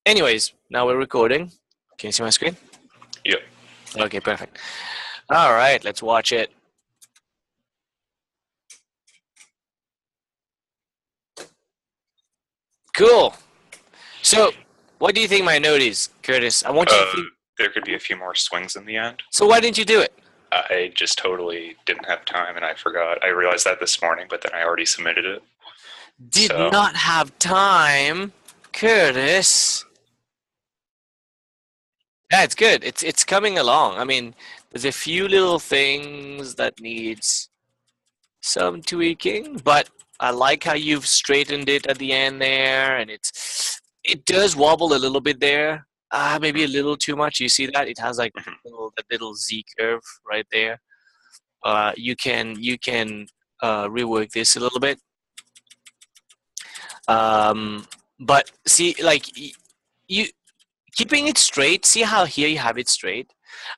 Anyways, now we're recording. Can you see my screen? Yep. Okay, perfect. All right, let's watch it. Cool. So, what do you think my note is, Curtis? I want you to think. There could be a few more swings in the end. So why didn't you do it? I just totally didn't have time and I forgot. I realized that this morning, but then I already submitted it. Did not have time, Curtis. Yeah, it's good. It's coming along. I mean, there's a few little things that needs some tweaking, but I like how you've straightened it at the end there, and it does wobble a little bit there. Maybe a little too much. You see that? It has like that little Z curve right there. You can rework this a little bit. But see, like you keeping it straight. See how here you have it straight.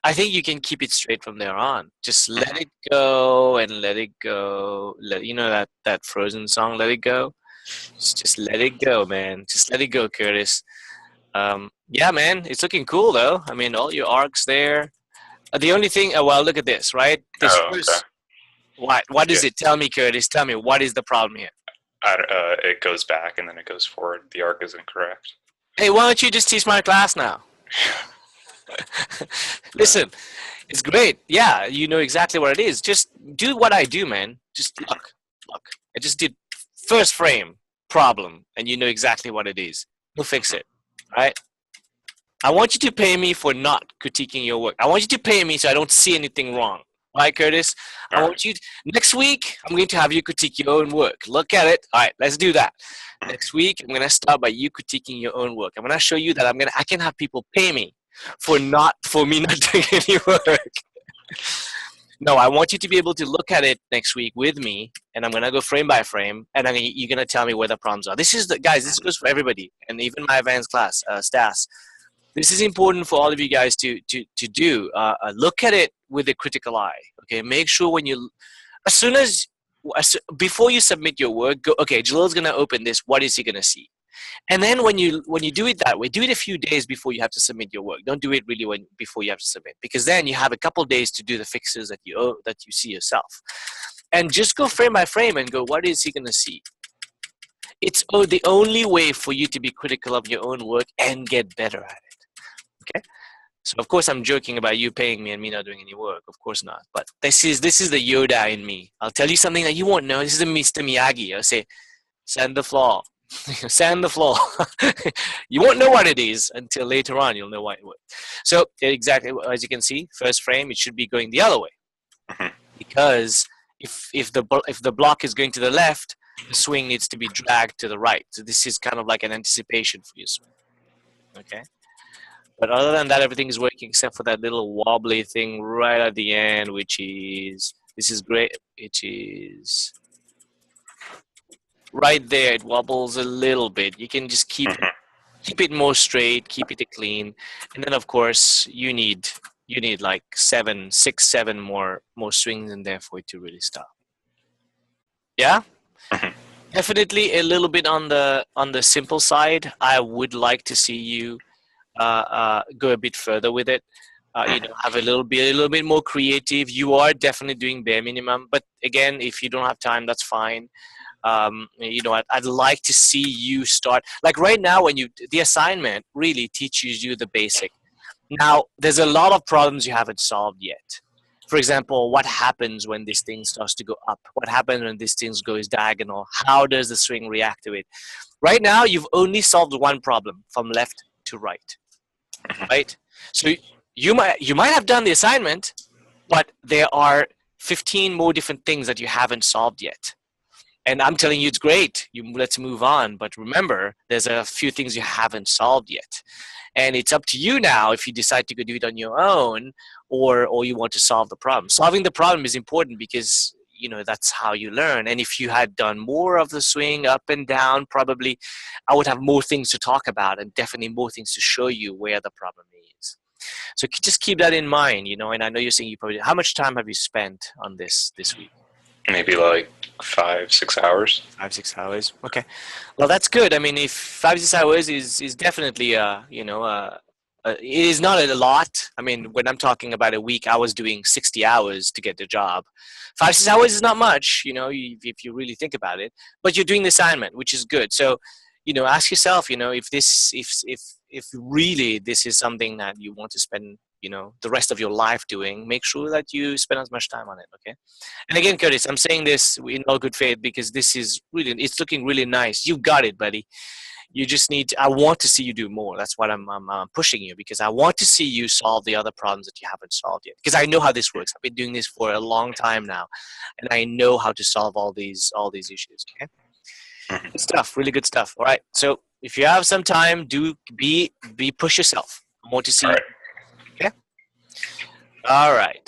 I think you can keep it straight from there on. Just let it go and let it go. You know that Frozen song, "Let It Go." Just let it go, man. Just let it go, Curtis. Yeah, man, it's looking cool though. I mean, all your arcs there. The only thing, well, look at this, right? This first, okay. What is it? Tell me, Curtis. Tell me, what is the problem here? It goes back and then it goes forward. The arc is incorrect. Hey, why don't you just teach my class now? Listen, it's great. Yeah, you know exactly what it is. Just do what I do, man. Just look. I just did first frame problem, and you know exactly what it is. We'll fix it, right? I want you to pay me for not critiquing your work. I want you to pay me so I don't see anything wrong. Right, Curtis? I want you next week, I'm going to have you critique your own work. Look at it. All right, let's do that. Next week, I'm going to start by you critiquing your own work. I'm going to show you that I can have people pay me for me not doing any work. No, I want you to be able to look at it next week with me, and I'm going to go frame by frame, and you're going to tell me where the problems are. This goes for everybody, and even my advanced class, stats. This is important for all of you guys to do. Look at it with a critical eye. Okay, make sure before you submit your work, go. Okay, Jalil's gonna open this. What is he gonna see? And then when you do it that way, do it a few days before you have to submit your work. Don't do it really before you have to submit, because then you have a couple days to do the fixes that you see yourself, and just go frame by frame and go. What is he gonna see? It's the only way for you to be critical of your own work and get better at it. Okay, so of course I'm joking about you paying me and me not doing any work. Of course not. But this is the Yoda in me. I'll tell you something that you won't know. This is the Mr. Miyagi. I'll say, sand the floor, sand the floor. You won't know what it is until later on. You'll know why it would. So exactly as you can see, first frame it should be going the other way, because if the block is going to the left, the swing needs to be dragged to the right. So this is kind of like an anticipation for your swing. Okay. But other than that, everything is working except for that little wobbly thing right at the end, this is great. It is right there. It wobbles a little bit. You can just keep it more straight, keep it clean, and then of course you need like 7 more swings in there for it to really stop. Yeah. Definitely a little bit on the simple side. I would like to see you go a bit further with it. Have a little bit more creative. You are definitely doing bare minimum, but again, if you don't have time, that's fine. I'd like to see you start like right now when the assignment really teaches you the basic. Now there's a lot of problems you haven't solved yet. For example, what happens when this thing starts to go up? What happens when this thing goes diagonal? How does the swing react to it? Right now, you've only solved one problem from left to right. Right? So you might have done the assignment, but there are 15 more different things that you haven't solved yet. And I'm telling you, it's great. Let's move on. But remember, there's a few things you haven't solved yet. And it's up to you now if you decide to go do it on your own or you want to solve the problem. Solving the problem is important because, that's how you learn. And if you had done more of the swing up and down, probably I would have more things to talk about and definitely more things to show you where the problem is. So just keep that in mind, and I know you're saying how much time have you spent on this week? Maybe like 5-6 hours. 5-6 hours. Okay. Well, that's good. I mean, if 5-6 hours is definitely it is not a lot. I mean, when I'm talking about a week, I was doing 60 hours to get the job. 5-6 hours is not much, if you really think about it. But you're doing the assignment, which is good. So, ask yourself, if really this is something that you want to spend, the rest of your life doing, make sure that you spend as much time on it. Okay. And again, Curtis, I'm saying this in all good faith because it's looking really nice. You got it, buddy. You just I want to see you do more. That's what I'm pushing you, because I want to see you solve the other problems that you haven't solved yet. Because I know how this works. I've been doing this for a long time now, and I know how to solve all these issues. Okay, good stuff. Really good stuff. All right. So if you have some time, push yourself. I want to see All you. right. Okay. All right.